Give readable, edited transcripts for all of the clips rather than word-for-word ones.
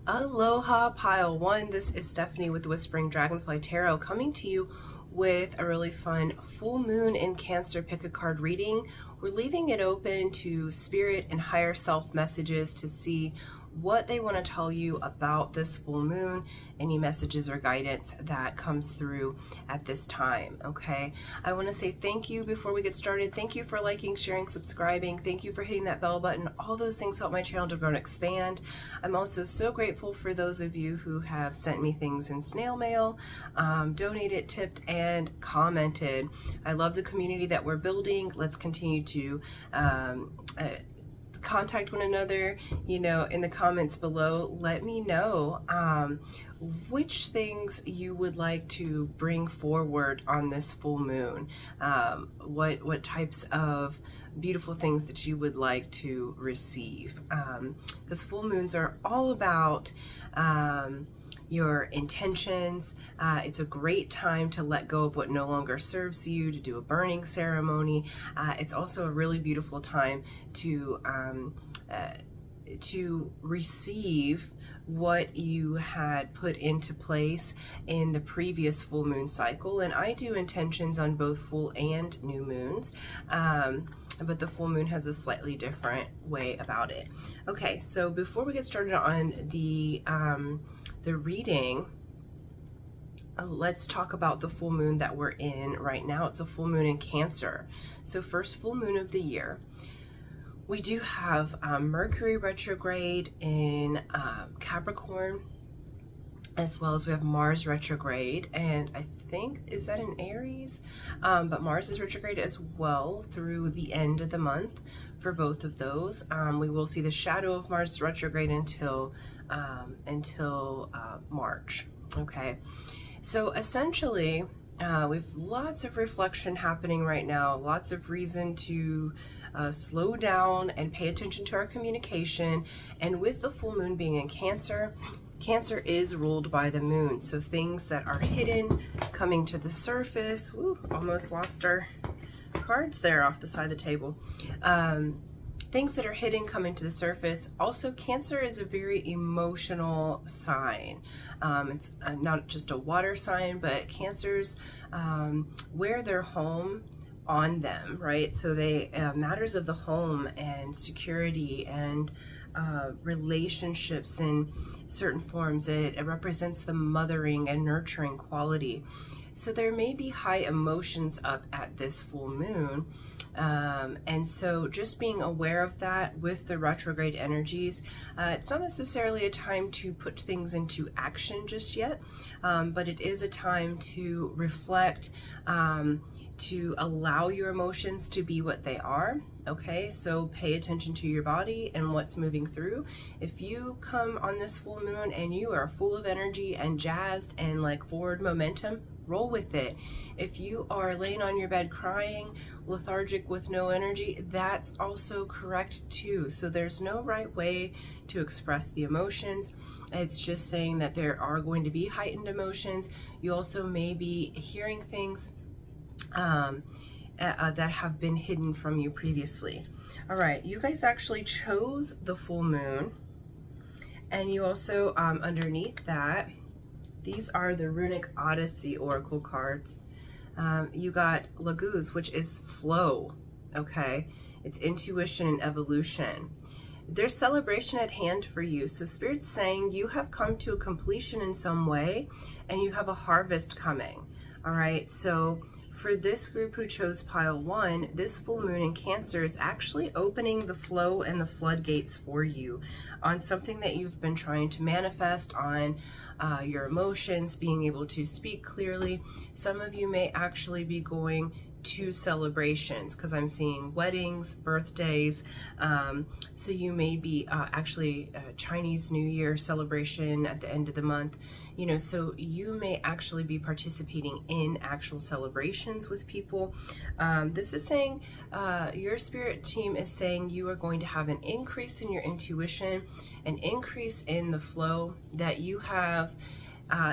Aloha Pile 1, this is Stephanie with the Whispering Dragonfly Tarot coming to you with a really fun full moon in Cancer pick a card reading. We're leaving it open to spirit and higher self messages to see what they want to tell you about this full moon, any messages or guidance that comes through at this time. Okay, I want to say thank you before we get started. Thank you for liking, sharing, subscribing. Thank you for hitting that bell button. All those things help my channel to grow and expand. I'm also so grateful for those of you who have sent me things in snail mail, donated, tipped, and commented. I love the community that we're building. Let's continue to contact one another, you know, in the comments below. Let me know which things you would like to bring forward on this full moon. What types of beautiful things that you would like to receive, because full moons are all about your intentions. It's a great time to let go of what no longer serves you, to do a burning ceremony. It's also a really beautiful time to receive what you had put into place in the previous full moon cycle. And I do intentions on both full and new moons, but the full moon has a slightly different way about it. Okay, so before we get started on the reading, let's talk about the full moon that we're in right now. It's a full moon in Cancer. So first full moon of the year. We do have Mercury retrograde in Capricorn, as well as we have Mars retrograde, and I think, is that in Aries? But Mars is retrograde as well through the end of the month for both of those. We will see the shadow of Mars retrograde until March. Okay, so essentially we have lots of reflection happening right now, lots of reason to slow down and pay attention to our communication. And with the full moon being in Cancer, Cancer is ruled by the moon, so things that are hidden coming to the surface. Woo, almost lost our cards there off the side of the table. Things that are hidden coming to the surface. Also, Cancer is a very emotional sign. It's not just a water sign, but Cancers wear their home on them, right? So they matters of the home and security and relationships in certain forms. It represents the mothering and nurturing quality. So there may be high emotions up at this full moon. And so just being aware of that with the retrograde energies, it's not necessarily a time to put things into action just yet, but it is a time to reflect, to allow your emotions to be what they are. Okay, so pay attention to your body and what's moving through. If you come on this full moon and you are full of energy and jazzed and like forward momentum, roll with it. If you are laying on your bed crying, lethargic with no energy, that's also correct too. So there's no right way to express the emotions. It's just saying that there are going to be heightened emotions. You also may be hearing things that have been hidden from you previously. All right, you guys actually chose the full moon, and you also underneath that, these are the Runic Odyssey Oracle cards. You got Laguz, which is flow, okay? It's intuition and evolution. There's celebration at hand for you. So Spirit's saying you have come to a completion in some way, and you have a harvest coming, all right? So for this group who chose pile 1, this full moon in Cancer is actually opening the flow and the floodgates for you on something that you've been trying to manifest, on your emotions, being able to speak clearly. Some of you may actually be going to celebrations, because I'm seeing weddings, birthdays. So you may be actually a Chinese New Year celebration at the end of the month. You know, so you may actually be participating in actual celebrations with people. This is saying your spirit team is saying you are going to have an increase in your intuition, an increase in the flow, that you have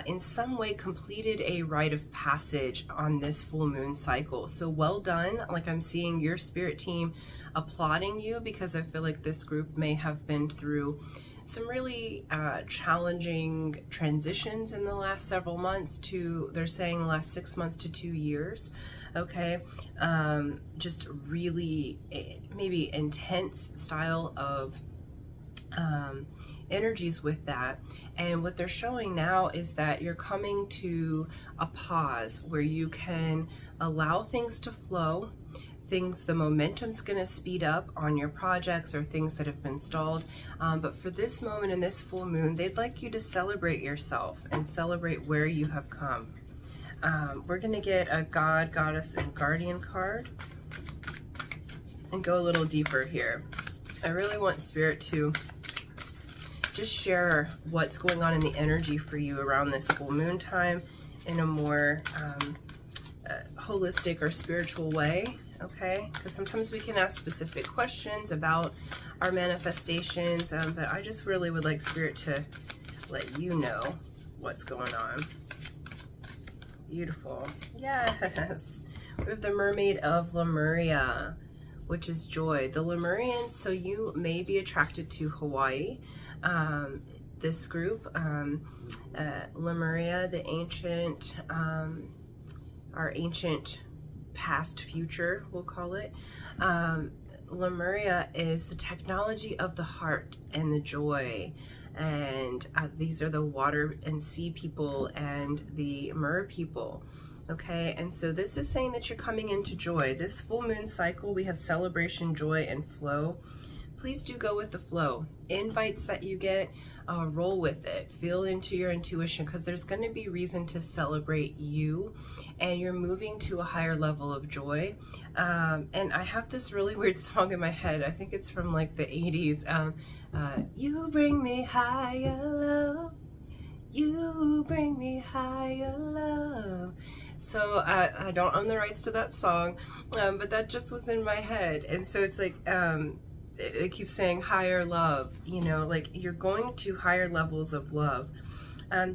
in some way completed a rite of passage on this full moon cycle. So well done. Like, I'm seeing your spirit team applauding you, because I feel like this group may have been through some really challenging transitions in the last several months to, they're saying the last 6 months to 2 years. Okay, just really maybe intense style of energies with that. And what they're showing now is that you're coming to a pause where you can allow things to flow. The momentum's going to speed up on your projects or things that have been stalled. But for this moment in this full moon, they'd like you to celebrate yourself and celebrate where you have come. We're going to get a God, Goddess, and Guardian card and go a little deeper here. I really want Spirit to just share what's going on in the energy for you around this full moon time in a more holistic or spiritual way, okay? Because sometimes we can ask specific questions about our manifestations, but I just really would like Spirit to let you know what's going on. Beautiful. Yes. We have the Mermaid of Lemuria, which is joy. The Lemurians, so you may be attracted to Hawaii. This group, Lemuria, the ancient, our ancient past future, we'll call it. Lemuria is the technology of the heart and the joy. And these are the water and sea people and the mer people. Okay, and so this is saying that you're coming into joy. This full moon cycle, we have celebration, joy, and flow. Please do go with the flow. Invites that you get, roll with it. Feel into your intuition, because there's going to be reason to celebrate you, and you're moving to a higher level of joy. And I have this really weird song in my head. I think it's from like the 80s. You bring me higher, love. You bring me higher, love. So I don't own the rights to that song, but that just was in my head. And so it's like, it keeps saying higher love, you know, like you're going to higher levels of love.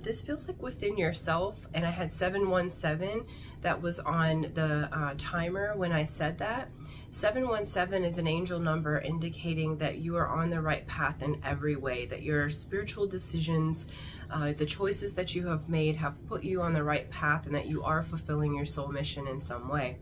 This feels like within yourself, and I had 717 that was on the timer when I said that. 717 is an angel number indicating that you are on the right path in every way, that your spiritual decisions, the choices that you have made have put you on the right path, and that you are fulfilling your soul mission in some way.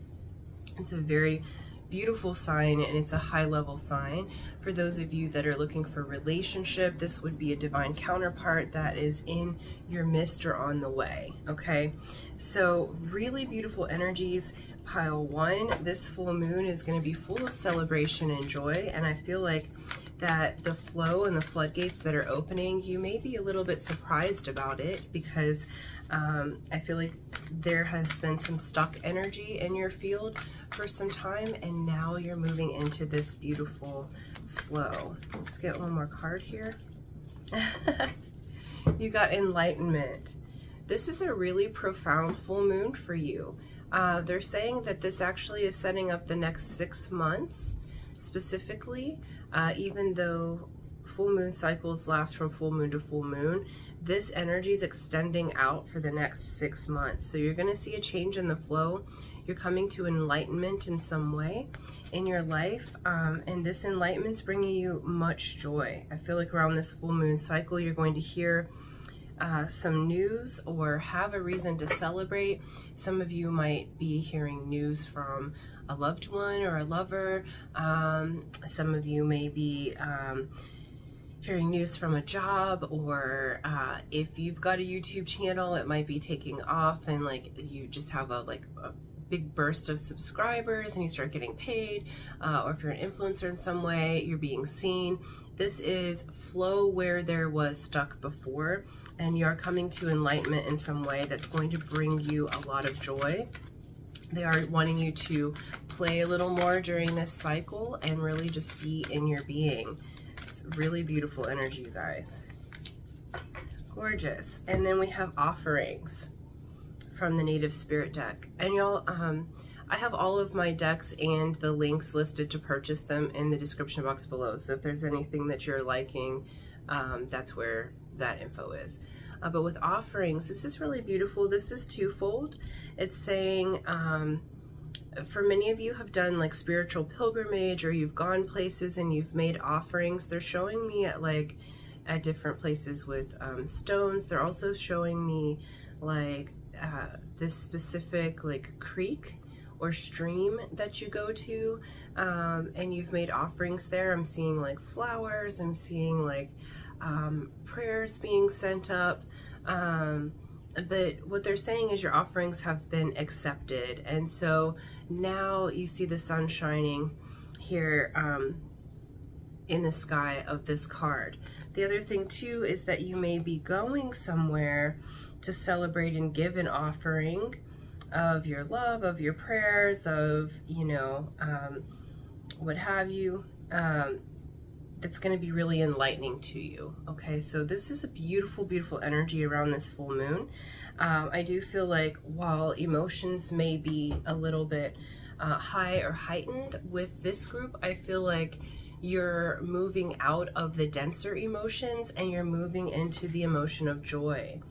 It's a very beautiful sign, and it's a high level sign. For those of you that are looking for relationship, this would be a divine counterpart that is in your midst or on the way. Okay, so really beautiful energies. Pile 1, this full moon is going to be full of celebration and joy, and I feel like that the flow and the floodgates that are opening, you may be a little bit surprised about it, because I feel like there has been some stuck energy in your field for some time, and now you're moving into this beautiful flow. Let's get one more card here. You got Enlightenment. This is a really profound full moon for you. They're saying that this actually is setting up the next 6 months specifically, even though full moon cycles last from full moon to full moon. This energy is extending out for the next 6 months. So you're going to see a change in the flow. You're coming to enlightenment in some way in your life, and this enlightenment's bringing you much joy. I feel like around this full moon cycle, you're going to hear some news or have a reason to celebrate. Some of you might be hearing news from a loved one or a lover. Some of you may be hearing news from a job, or if you've got a YouTube channel, it might be taking off, and like you just have a big burst of subscribers and you start getting paid, or if you're an influencer in some way, you're being seen. This is flow where there was stuck before, and you're coming to enlightenment in some way that's going to bring you a lot of joy. They are wanting you to play a little more during this cycle and really just be in your being. It's really beautiful energy, you guys. Gorgeous. And then we have offerings from the Native Spirit deck. And y'all, I have all of my decks and the links listed to purchase them in the description box below. So if there's anything that you're liking, that's where that info is. But with offerings, this is really beautiful. This is twofold. It's saying, for many of you have done like spiritual pilgrimage, or you've gone places and you've made offerings. They're showing me at like at different places with stones. They're also showing me like this specific like creek or stream that you go to, and you've made offerings there. I'm seeing like flowers, I'm seeing like prayers being sent up, but what they're saying is your offerings have been accepted, and so now you see the sun shining here in the sky of this card. The other thing too is that you may be going somewhere to celebrate and give an offering of your love, of your prayers, of, you know, what have you, that's going to be really enlightening to you. Okay, so this is a beautiful, beautiful energy around this full moon. I do feel like while emotions may be a little bit high or heightened with this group, I feel like you're moving out of the denser emotions and you're moving into the emotion of joy,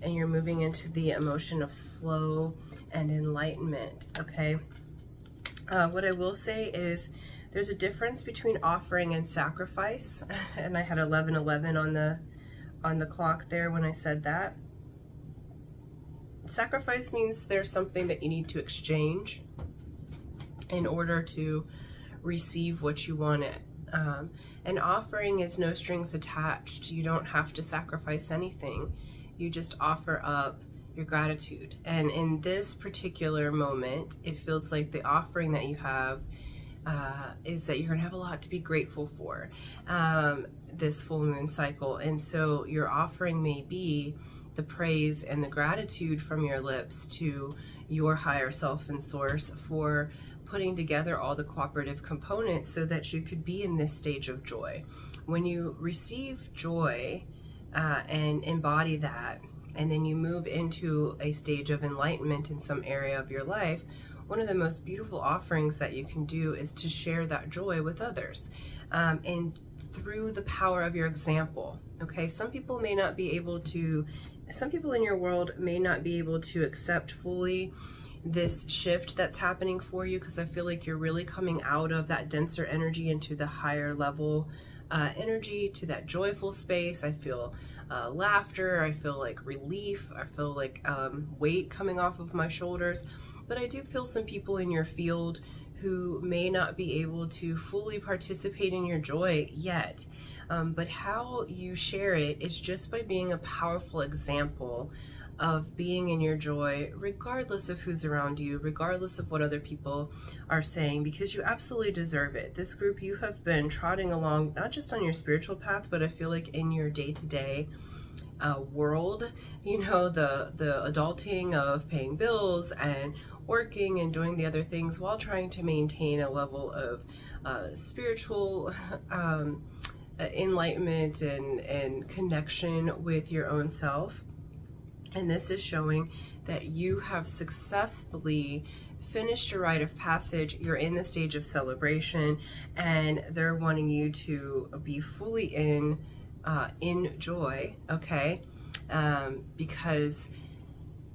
and you're moving into the emotion of flow and enlightenment. Okay, what I will say is there's a difference between offering and sacrifice, and I had 11:11 on the clock there when I said that. Sacrifice means there's something that you need to exchange in order to receive what you wanted. An offering is no strings attached. You don't have to sacrifice anything. You just offer up your gratitude. And in this particular moment, it feels like the offering that you have is that you're gonna have a lot to be grateful for this full moon cycle. And so your offering may be the praise and the gratitude from your lips to your higher self and source for putting together all the cooperative components so that you could be in this stage of joy. When you receive joy and embody that, and then you move into a stage of enlightenment in some area of your life, one of the most beautiful offerings that you can do is to share that joy with others, and through the power of your example. Okay, some people may not be able to, some people in your world may not be able to accept fully this shift that's happening for you, because I feel like you're really coming out of that denser energy into the higher level energy, to that joyful space. I feel laughter, I feel like relief, I feel like weight coming off of my shoulders. But I do feel some people in your field who may not be able to fully participate in your joy yet. But how you share it is just by being a powerful example of being in your joy, regardless of who's around you, regardless of what other people are saying, because you absolutely deserve it. This group, you have been trotting along, not just on your spiritual path, but I feel like in your day-to-day world, you know, the adulting of paying bills and working and doing the other things while trying to maintain a level of spiritual enlightenment and connection with your own self. And this is showing that you have successfully finished your rite of passage. You're in the stage of celebration, and they're wanting you to be fully in joy, okay? Because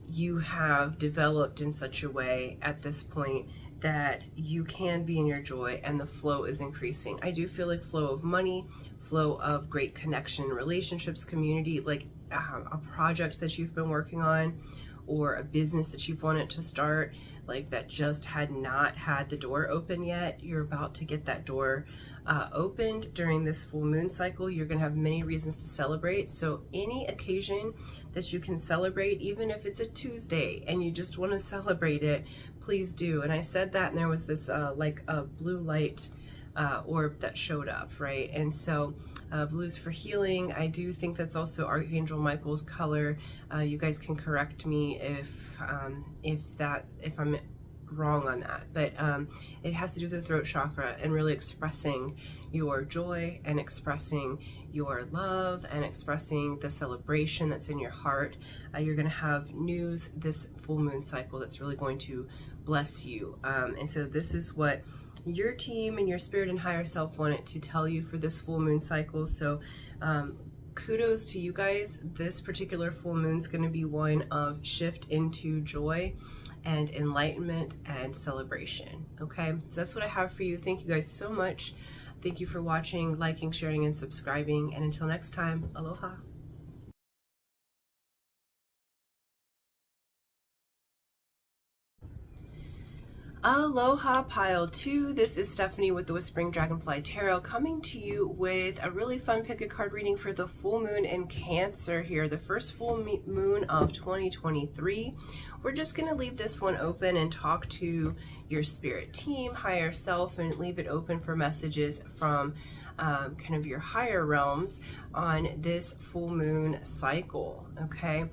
you have developed in such a way at this point that you can be in your joy and the flow is increasing. I do feel like flow of money, flow of great connection, relationships, community, like a project that you've been working on, or a business that you've wanted to start, like that just had not had the door open yet. You're about to get that door opened during this full moon cycle. You're going to have many reasons to celebrate. So any occasion that you can celebrate, even if it's a Tuesday and you just want to celebrate it, please do. And I said that, and there was this like a blue light orb that showed up, right? And so blues for healing. I do think that's also Archangel Michael's color. You guys can correct me if I'm wrong on that, but it has to do with the throat chakra and really expressing your joy and expressing your love and expressing the celebration that's in your heart. You're going to have news this full moon cycle that's really going to bless you, and so this is what your team and your spirit and higher self wanted to tell you for this full moon cycle. So kudos to you guys. This particular full moon is going to be one of shift into joy and enlightenment and celebration. Okay, so that's what I have for you. Thank you guys so much. Thank you for watching, liking, sharing, and subscribing. And until next time, aloha. Aloha Pile 2. This is Stephanie with the Whispering Dragonfly Tarot, coming to you with a really fun pick a card reading for the full moon in Cancer here, the first full moon of 2023. We're just going to leave this one open and talk to your spirit team, higher self, and leave it open for messages from kind of your higher realms on this full moon cycle. Okay,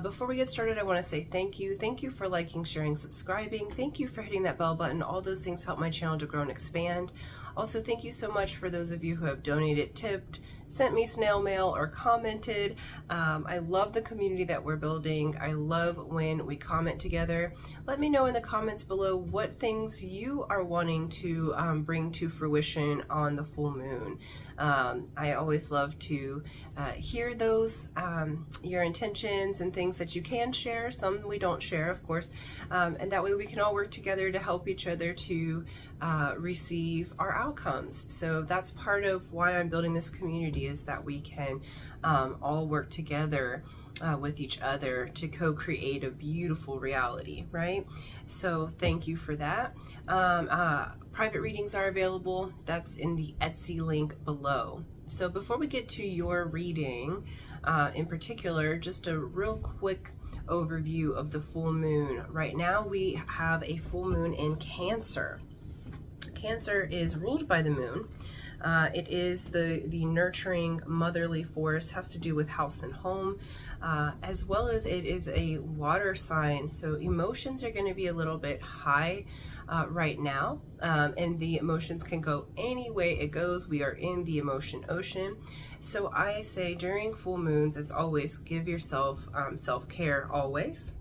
before we get started, I want to say thank you. Thank you for liking, sharing, subscribing. Thank you for hitting that bell button. All those things help my channel to grow and expand. Also, thank you so much for those of you who have donated, tipped, sent me snail mail, or commented. I love the community that we're building. I love when we comment together. Let me know in the comments below what things you are wanting to bring to fruition on the full moon. I always love to hear those, your intentions and things that you can share. Some we don't share, of course, and that way we can all work together to help each other to receive our outcomes. So that's part of why I'm building this community, is that we can all work together with each other to co-create a beautiful reality, right? So thank you for that. Private readings are available. That's in the Etsy link below. So before we get to your reading, in particular, just a real quick overview of the full moon. Right now we have a full moon in Cancer. Cancer is ruled by the moon. It is the nurturing motherly force, has to do with house and home, as well as it is a water sign. So emotions are going to be a little bit high right now, and the emotions can go any way it goes. We are in the emotion ocean. So I say during full moons, as always, give yourself self-care always,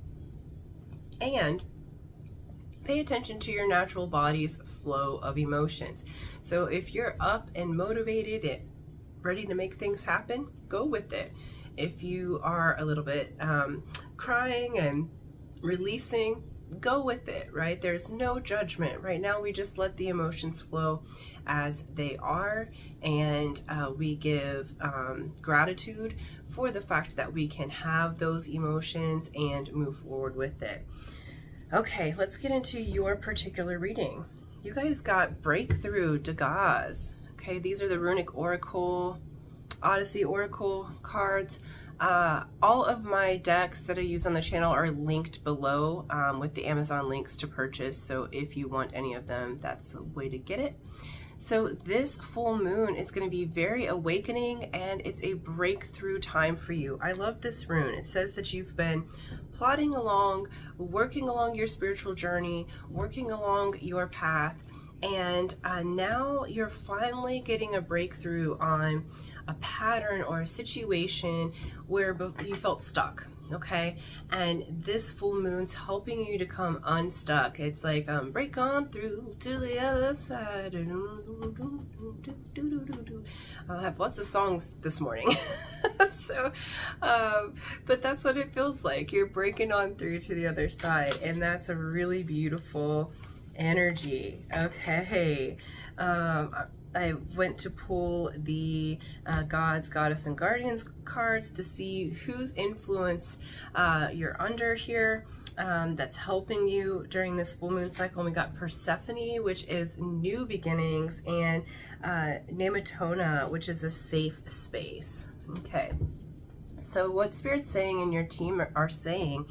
and pay attention to your natural body's flow of emotions. So if you're up and motivated and ready to make things happen, go with it. If you are a little bit crying and releasing, go with it, right? There's no judgment. Right now we just let the emotions flow as they are, and we give gratitude for the fact that we can have those emotions and move forward with it. Okay, let's get into your particular reading. You guys got Breakthrough Degas. Okay, these are the Runic Oracle, Odyssey Oracle cards. All of my decks that I use on the channel are linked below with the Amazon links to purchase. So if you want any of them, that's the way to get it. So this full moon is going to be very awakening, and it's a breakthrough time for you. I love this rune. It says that you've been plodding along, working along your spiritual journey, working along your path, and now you're finally getting a breakthrough on a pattern or a situation where you felt stuck. Okay, and this full moon's helping you to come unstuck. It's like break on through to the other side. I'll have lots of songs this morning. So but that's what it feels like. You're breaking on through to the other side, and that's a really beautiful energy. Okay, I went to pull the Gods, Goddess, and Guardians cards to see whose influence you're under here, that's helping you during this full moon cycle. And we got Persephone, which is new beginnings, and Nematona, which is a safe space. Okay, so what Spirit's saying and your team are saying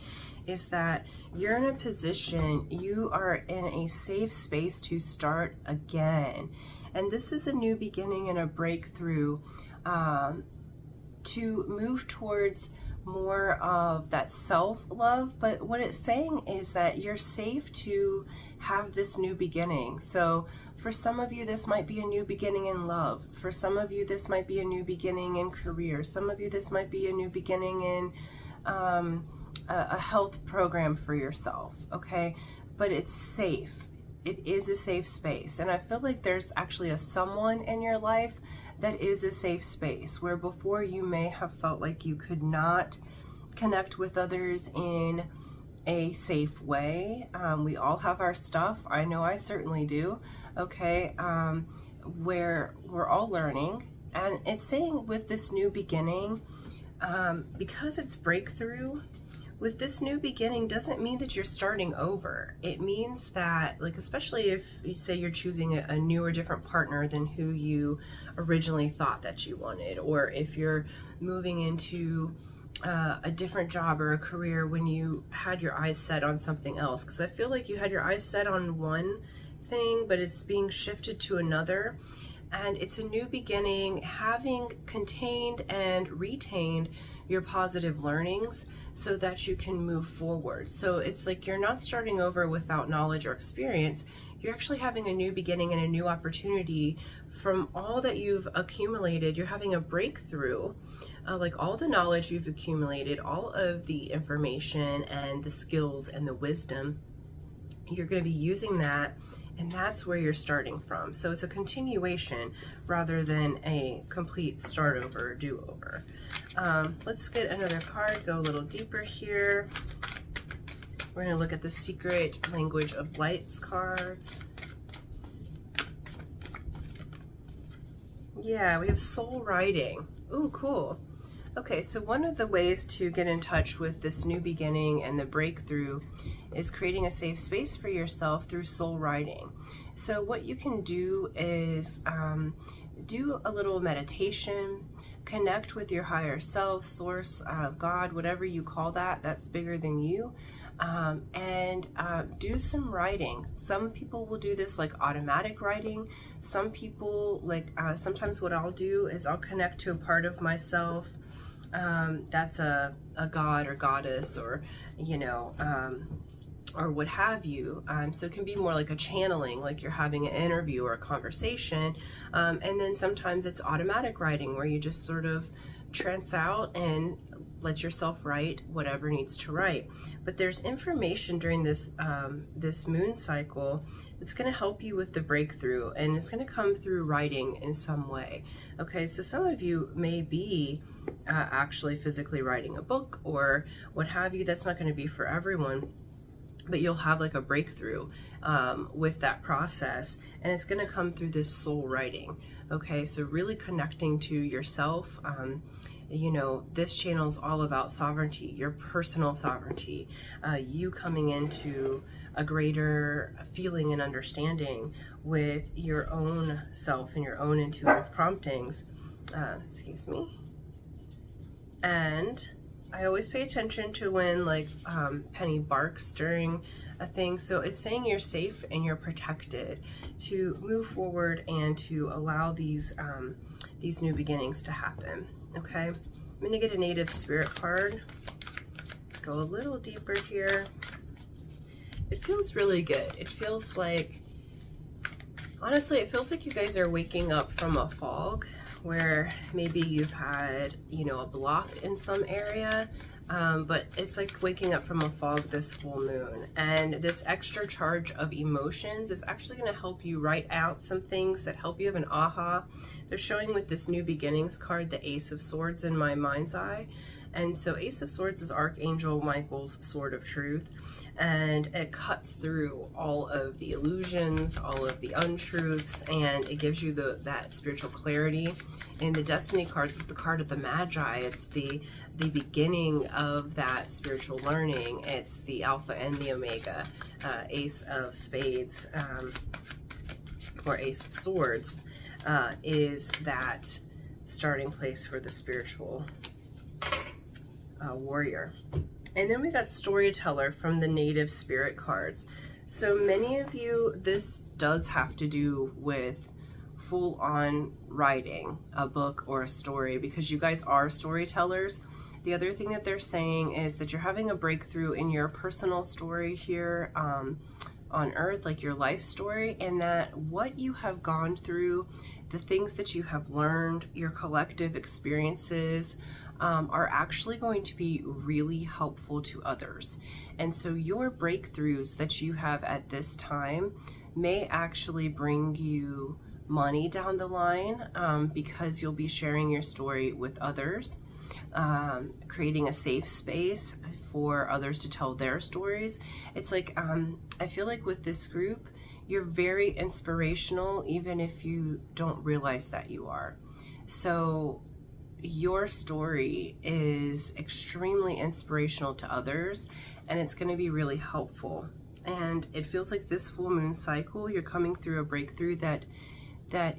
is that you're in a position, you are in a safe space to start again. And this is a new beginning and a breakthrough to move towards more of that self-love. But what it's saying is that you're safe to have this new beginning. So for some of you, this might be a new beginning in love. For some of you, this might be a new beginning in career. Some of you, this might be a new beginning in a health program for yourself, okay? But it's safe. It is a safe space. And I feel like there's actually a someone in your life that is a safe space, where before you may have felt like you could not connect with others in a safe way. We all have our stuff. I know I certainly do, okay? where we're all learning. And it's saying with this new beginning, because it's breakthrough, with this new beginning doesn't mean that you're starting over. It means that, like, especially if you say you're choosing a new or different partner than who you originally thought that you wanted, or if you're moving into a different job or a career when you had your eyes set on something else. Because I feel like you had your eyes set on one thing, but it's being shifted to another. And it's a new beginning, having contained and retained your positive learnings so that you can move forward. So it's like you're not starting over without knowledge or experience. You're actually having a new beginning and a new opportunity from all that you've accumulated. You're having a breakthrough, like all the knowledge you've accumulated, all of the information and the skills and the wisdom. You're going to be using that, and that's where you're starting from. So it's a continuation rather than a complete start over or do over. Let's get another card, go a little deeper here. We're going to look at the Secret Language of Lights cards. Yeah, we have soul writing. Ooh, cool. Okay, so one of the ways to get in touch with this new beginning and the breakthrough is creating a safe space for yourself through soul writing. So what you can do is do a little meditation, connect with your higher self, source, God, whatever you call that, that's bigger than you, and do some writing. Some people will do this like automatic writing. Some people, like sometimes what I'll do is I'll connect to a part of myself that's a god or goddess, or you know, or what have you. So it can be more like a channeling, like you're having an interview or a conversation. And then sometimes it's automatic writing, where you just sort of trance out and let yourself write whatever needs to write. But there's information during this this moon cycle that's going to help you with the breakthrough, and it's going to come through writing in some way. Okay, so some of you may be actually physically writing a book or what have you. That's not going to be for everyone, but you'll have like a breakthrough with that process, and it's going to come through this soul writing. Okay, so really connecting to yourself. You know, this channel is all about sovereignty, your personal sovereignty, you coming into a greater feeling and understanding with your own self and your own intuitive promptings. Excuse me. And I always pay attention to when like Penny barks during a thing. So it's saying you're safe and you're protected to move forward and to allow these new beginnings to happen. Okay, I'm gonna get a native spirit card. Go a little deeper here. It feels really good. It feels like, honestly, it feels like you guys are waking up from a fog where maybe you've had, you know, a block in some area, but it's like waking up from a fog this full moon. And this extra charge of emotions is actually going to help you write out some things that help you have an aha. They're showing with this new beginnings card the Ace of Swords in my mind's eye. And so Ace of Swords is Archangel Michael's sword of truth, and it cuts through all of the illusions, all of the untruths, and it gives you that spiritual clarity. And the Destiny cards is the card of the Magi. It's the beginning of that spiritual learning. It's the Alpha and the Omega. Ace of Spades, or Ace of Swords, is that starting place for the spiritual warrior. And then we got Storyteller from the Native Spirit cards. So many of you, this does have to do with full-on writing a book or a story, because you guys are storytellers. The other thing that they're saying is that you're having a breakthrough in your personal story here on Earth, like your life story, and that what you have gone through, the things that you have learned, your collective experiences, are actually going to be really helpful to others. And so your breakthroughs that you have at this time may actually bring you money down the line, because you'll be sharing your story with others, creating a safe space for others to tell their stories. It's like, I feel like with this group, you're very inspirational, even if you don't realize that you are. So your story is extremely inspirational to others, and it's going to be really helpful. And it feels like this full moon cycle, you're coming through a breakthrough that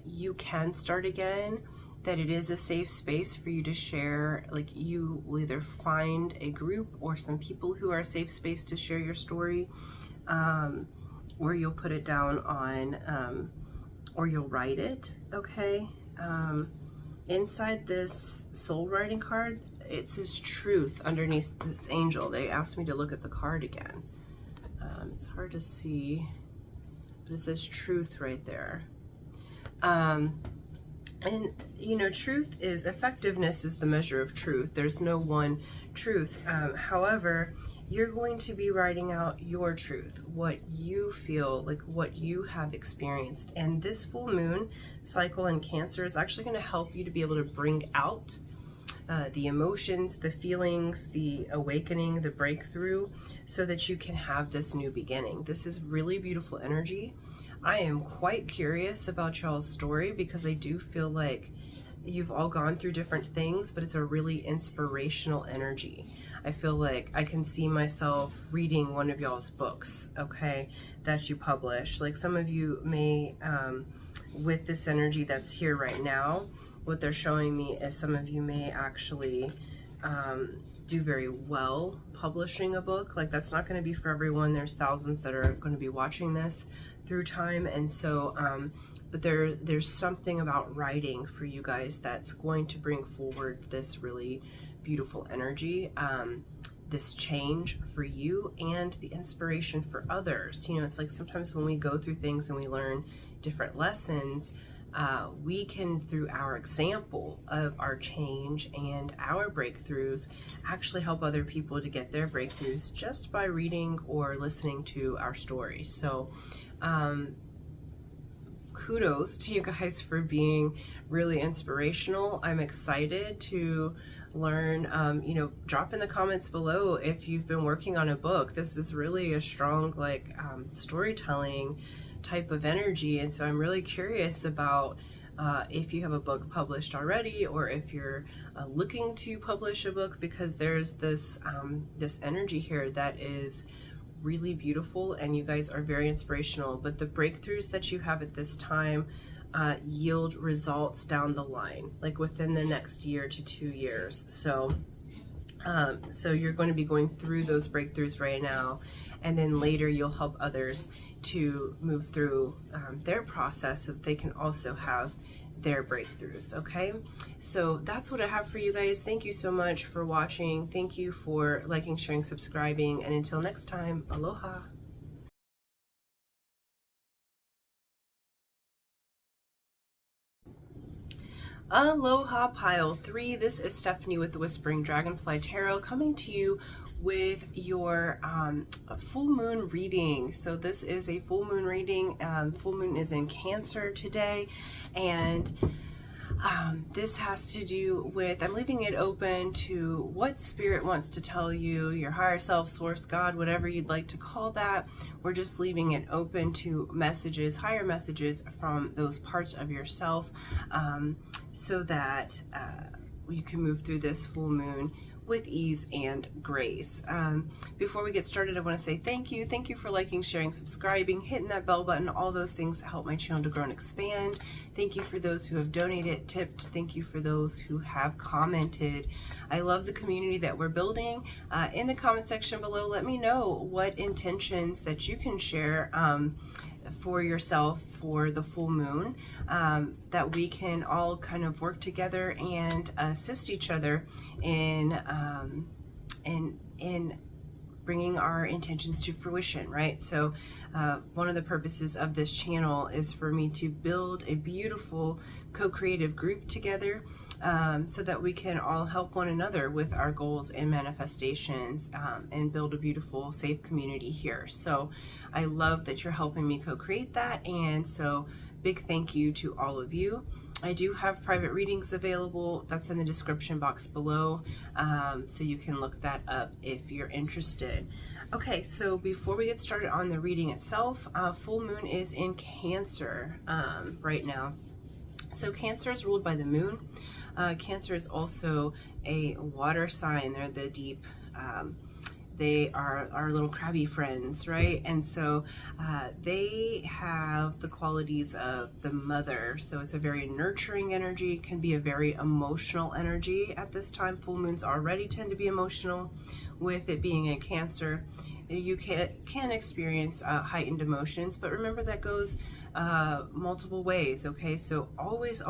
you can start again, that it is a safe space for you to share. Like, you will either find a group or some people who are a safe space to share your story, or you'll put it down on, or you'll write it, okay? Inside this soul writing card, it says truth underneath this angel. They asked me to look at the card again. It's hard to see, but it says truth right there. And you know, truth is, effectiveness is the measure of truth. There's no one truth. However, you're going to be writing out your truth, what you feel, like what you have experienced. And this full moon cycle in Cancer is actually going to help you to be able to bring out the emotions, the feelings, the awakening, the breakthrough, so that you can have this new beginning. This is really beautiful energy. I am quite curious about y'all's story, because I do feel like you've all gone through different things, but it's a really inspirational energy. I feel like I can see myself reading one of y'all's books, okay, that you publish. Like, some of you may, with this energy that's here right now, what they're showing me is some of you may actually do very well publishing a book. Like, that's not going to be for everyone. There's thousands that are going to be watching this through time, and so but there's something about writing for you guys that's going to bring forward this really beautiful energy, this change for you, and the inspiration for others. You know, it's like sometimes when we go through things and we learn different lessons, we can, through our example of our change and our breakthroughs, actually help other people to get their breakthroughs just by reading or listening to our stories. So kudos to you guys for being really inspirational. I'm excited to learn, you know, drop in the comments below if you've been working on a book. This is really a strong, like, storytelling type of energy, and so I'm really curious about if you have a book published already, or if you're looking to publish a book, because there's this this energy here that is really beautiful, and you guys are very inspirational. But the breakthroughs that you have at this time yield results down the line, like within the next year to 2 years. So so you're going to be going through those breakthroughs right now, and then later you'll help others to move through their process so that they can also have their breakthroughs. Okay, so that's what I have for you guys. Thank you so much for watching. Thank you for liking, sharing, subscribing, and until next time, aloha. Aloha pile 3. This is Stephanie with the Whispering Dragonfly Tarot, coming to you with your full moon reading. So this is a full moon reading. Full moon is in Cancer today, and this has to do with, I'm leaving it open to what Spirit wants to tell you, your higher self, source, God, whatever you'd like to call that. We're just leaving it open to messages, higher messages from those parts of yourself, so that you can move through this full moon with ease and grace. Before we get started, I want to say thank you. Thank you for liking, sharing, subscribing, hitting that bell button, all those things that help my channel to grow and expand. Thank you for those who have donated, tipped. Thank you for those who have commented. I love the community that we're building. In the comment section below, let me know what intentions that you can share for yourself for the full moon, that we can all kind of work together and assist each other in bringing our intentions to fruition, right? So one of the purposes of this channel is for me to build a beautiful co-creative group together, so that we can all help one another with our goals and manifestations, and build a beautiful, safe community here. So I love that you're helping me co-create that, and so big thank you to all of you. I do have private readings available. That's in the description box below, so you can look that up if you're interested. Okay, so before we get started on the reading itself, full moon is in Cancer right now. So Cancer is ruled by the moon. Cancer is also a water sign. They're the deep, they are our little crabby friends, right? And so they have the qualities of the mother. So it's a very nurturing energy, can be a very emotional energy at this time. Full moons already tend to be emotional. With it being in Cancer, you can experience heightened emotions, but remember that goes multiple ways, okay? So always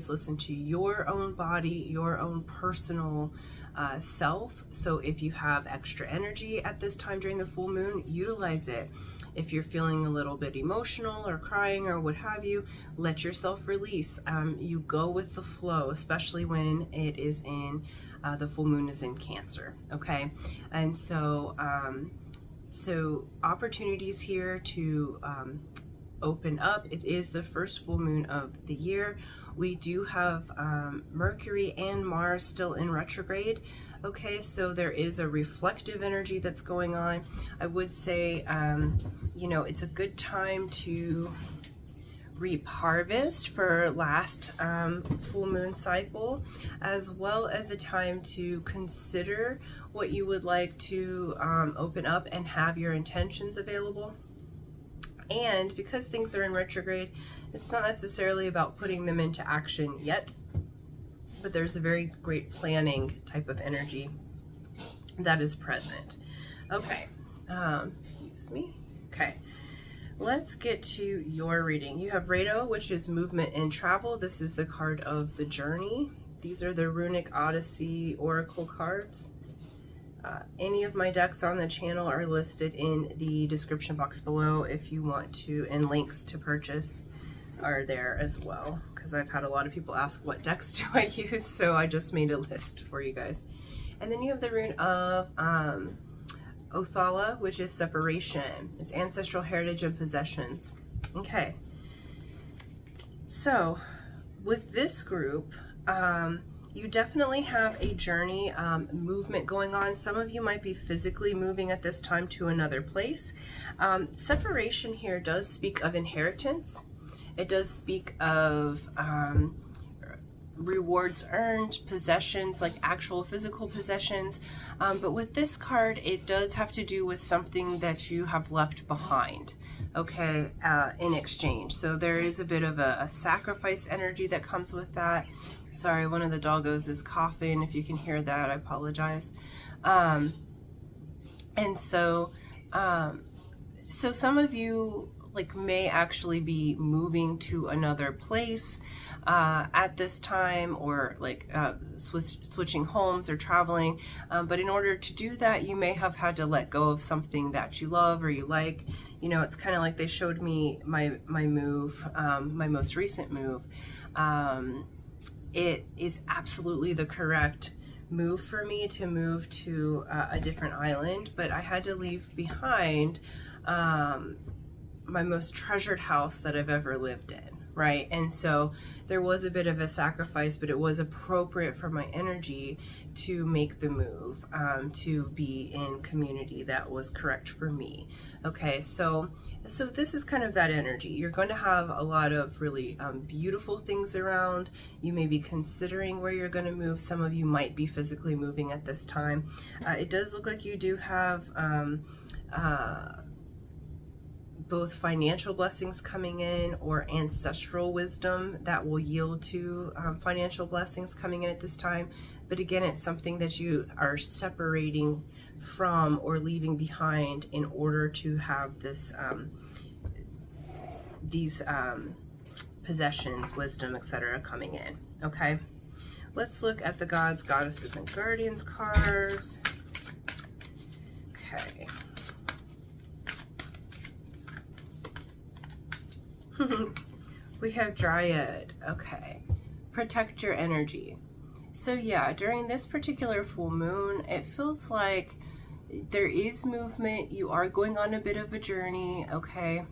listen to your own body, your own personal self. So if you have extra energy at this time during the full moon, utilize it. If you're feeling a little bit emotional or crying or what have you, let yourself release. You go with the flow, especially when it is in the full moon is in Cancer, okay? And so so opportunities here to open up. It is the first full moon of the year. We do have Mercury and Mars still in retrograde. Okay, so there is a reflective energy that's going on. I would say, you know, it's a good time to reap harvest for last full moon cycle, as well as a time to consider what you would like to open up and have your intentions available. And because things are in retrograde, it's not necessarily about putting them into action yet, but there's a very great planning type of energy that is present. Okay, excuse me. Okay, let's get to your reading. You have Rado, which is movement and travel. This is the card of the journey. These are the Runic Odyssey Oracle cards. Any of my decks on the channel are listed in the description box below if you want to, and links to purchase are there as well, because I've had a lot of people ask what decks do I use, so I just made a list for you guys. And then you have the rune of Othala, which is separation. It's ancestral heritage and possessions. Okay, so with this group, you definitely have a journey movement going on. Some of you might be physically moving at this time to another place. Separation here does speak of inheritance. It does speak of rewards earned, possessions, like actual physical possessions. But with this card, it does have to do with something that you have left behind, okay, in exchange. So there is a bit of a sacrifice energy that comes with that. Sorry, one of the doggos is coughing. If you can hear that, I apologize. And so, so some of you like may actually be moving to another place at this time, or like switching homes or traveling. But in order to do that, you may have had to let go of something that you love or you like. You know, it's kind of like they showed me my move, my most recent move. It is absolutely the correct move for me to move to a different island, but I had to leave behind my most treasured house that I've ever lived in, right? And so there was a bit of a sacrifice, but it was appropriate for my energy to make the move, to be in community that was correct for me. Okay, so this is kind of that energy. You're going to have a lot of really beautiful things around. You may be considering where you're going to move. Some of you might be physically moving at this time. It does look like you do have both financial blessings coming in or ancestral wisdom that will yield to financial blessings coming in at this time. But again, it's something that you are separating from or leaving behind in order to have this these possessions, wisdom, etc. coming in. Okay, let's look at the gods, goddesses, and guardians cards. Okay. We have Dryad. Okay, protect your energy. So yeah, during this particular full moon, it feels like there is movement. You are going on a bit of a journey, okay?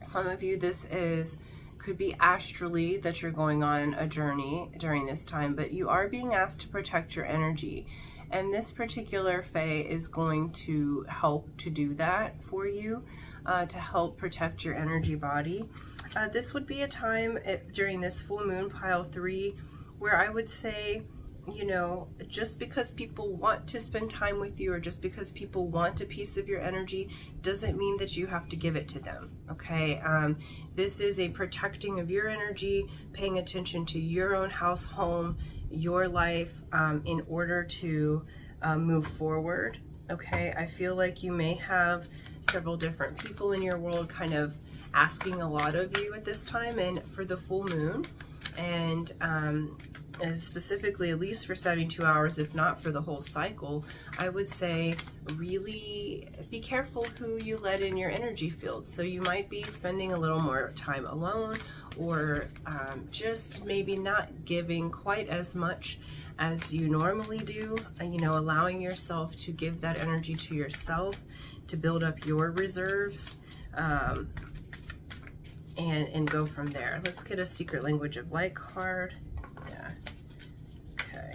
Some of you, this is could be astrally that you're going on a journey during this time, but you are being asked to protect your energy. And this particular Fae is going to help to do that for you, to help protect your energy body. This would be a time during this full moon, pile 3, where I would say, you know, just because people want to spend time with you, or just because people want a piece of your energy, doesn't mean that you have to give it to them, okay? This is a protecting of your energy, paying attention to your own house, home, your life, in order to move forward, okay? I feel like you may have several different people in your world kind of asking a lot of you at this time, and for the full moon, and specifically at least for 72 hours, if not for the whole cycle, I would say really be careful who you let in your energy field. So you might be spending a little more time alone, or just maybe not giving quite as much as you normally do, you know, allowing yourself to give that energy to yourself, to build up your reserves, and go from there. Let's get a Secret Language of Light card. Yeah. Okay.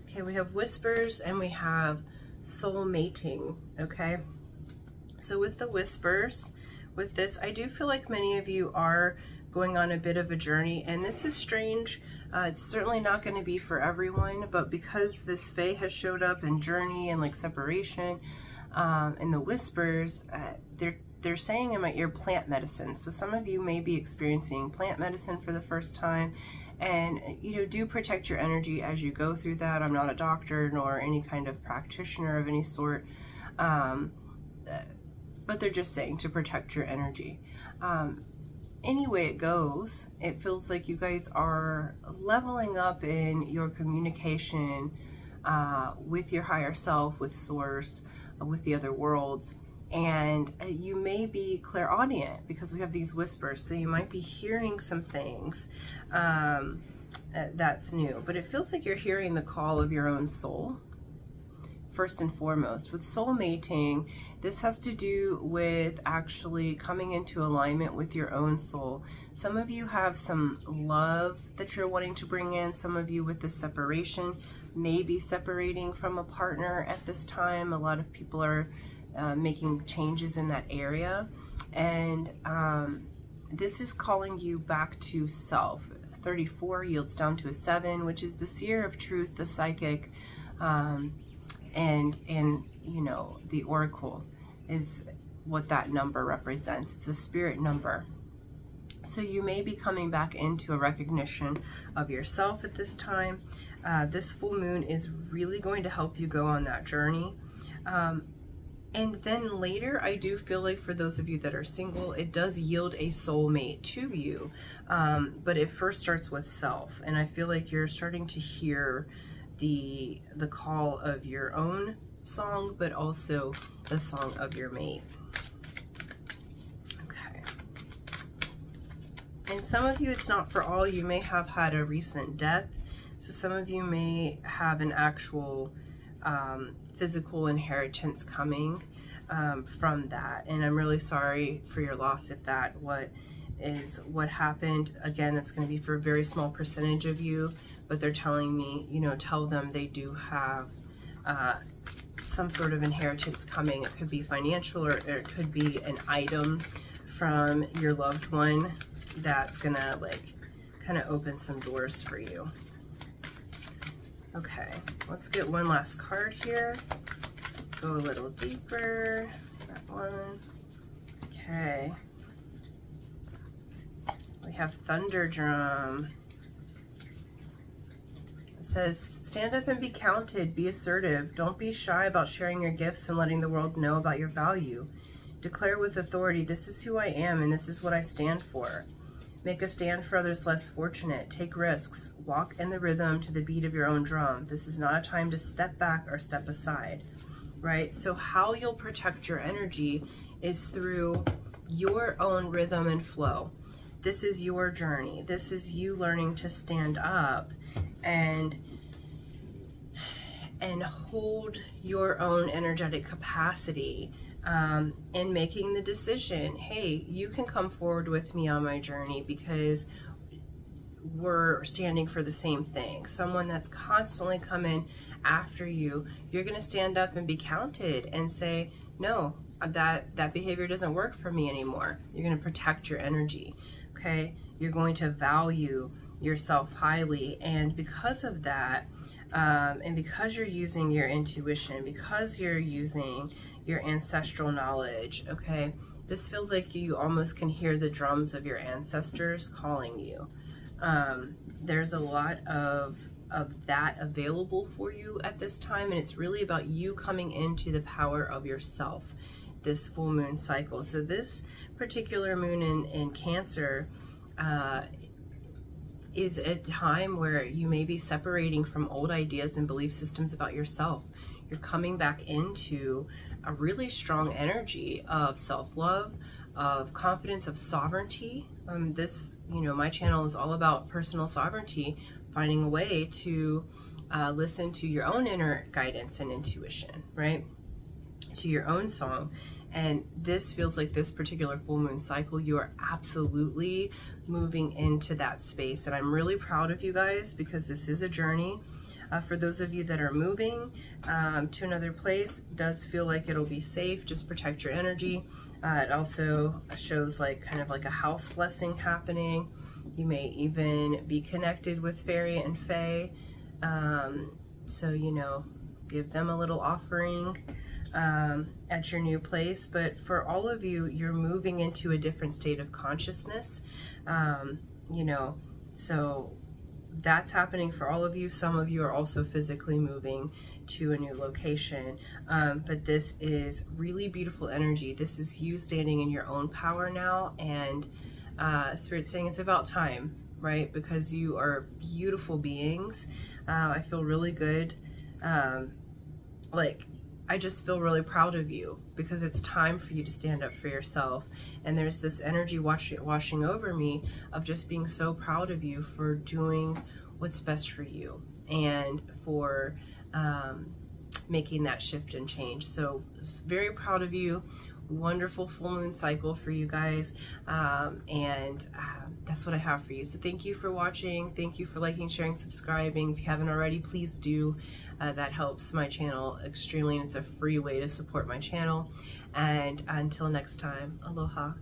Okay, we have whispers and we have soul mating. Okay. So with the whispers, with this, I do feel like many of you are going on a bit of a journey, and this is strange. It's certainly not going to be for everyone, but because this Fae has showed up in journey and like separation, and the whispers, they're saying in my ear plant medicine. So some of you may be experiencing plant medicine for the first time, and you know, do protect your energy as you go through that. I'm not a doctor nor any kind of practitioner of any sort, but they're just saying to protect your energy. Any way it goes, it feels like you guys are leveling up in your communication with your higher self, with source, with the other worlds. And you may be clairaudient because we have these whispers, so you might be hearing some things that's new, but it feels like you're hearing the call of your own soul first and foremost. With soul mating, this has to do with actually coming into alignment with your own soul. Some of you have some love that you're wanting to bring in. Some of you with the separation may be separating from a partner at this time. A lot of people are making changes in that area, and this is calling you back to self. 34 yields down to a 7, which is the seer of truth, the psychic, and you know, the oracle is what that number represents. It's a spirit number. So you may be coming back into a recognition of yourself at this time. This full moon is really going to help you go on that journey. And then later, I do feel like for those of you that are single, it does yield a soulmate to you. But it first starts with self. And I feel like you're starting to hear the call of your own song, but also the song of your mate. Okay. And some of you, it's not for all. You may have had a recent death. So some of you may have an actual physical inheritance coming from that, and I'm really sorry for your loss if that what happened. Again, that's going to be for a very small percentage of you, but they're telling me, you know, tell them they do have some sort of inheritance coming. It could be financial, or it could be an item from your loved one that's gonna like kind of open some doors for you. Okay, let's get one last card here. Go a little deeper. That one. Okay. We have Thunder Drum. It says, stand up and be counted. Be assertive. Don't be shy about sharing your gifts and letting the world know about your value. Declare with authority, this is who I am and this is what I stand for. Make a stand for others less fortunate. Take risks. Walk in the rhythm to the beat of your own drum. This is not a time to step back or step aside, right? So how you'll protect your energy is through your own rhythm and flow. This is your journey. This is you learning to stand up and hold your own energetic capacity and making the decision, hey, you can come forward with me on my journey because we're standing for the same thing. Someone that's constantly coming after you, you're going to stand up and be counted and say, no, that behavior doesn't work for me anymore. You're going to protect your energy. Okay, you're going to value yourself highly, and because of that, and because you're using your intuition, because you're using your ancestral knowledge, okay, this feels like you almost can hear the drums of your ancestors calling you. There's a lot of that available for you at this time, and it's really about you coming into the power of yourself, this full moon cycle. So this particular moon in Cancer is a time where you may be separating from old ideas and belief systems about yourself. You're coming back into a really strong energy of self-love, of confidence, of sovereignty. My channel is all about personal sovereignty, finding a way to listen to your own inner guidance and intuition, right? To your own song. And this feels like this particular full moon cycle, you are absolutely moving into that space. And I'm really proud of you guys because this is a journey. For those of you that are moving to another place, does feel like it'll be safe. Just protect your energy. It also shows like kind of like a house blessing happening. You may even be connected with fairy and fae. So, give them a little offering at your new place. But for all of you, you're moving into a different state of consciousness. So that's happening for all of you. Some of you are also physically moving to a new location. But this is really beautiful energy. This is you standing in your own power now, and Spirit's saying it's about time, right? Because you are beautiful beings. I feel really good. I just feel really proud of you because it's time for you to stand up for yourself. And there's this energy washing over me of just being so proud of you for doing what's best for you and for making that shift and change. So very proud of you. Wonderful full moon cycle for you guys, and that's what I have for you. So thank you for watching. Thank you for liking, sharing, subscribing. If you haven't already, please do. That helps my channel extremely, and it's a free way to support my channel. And until next time, aloha.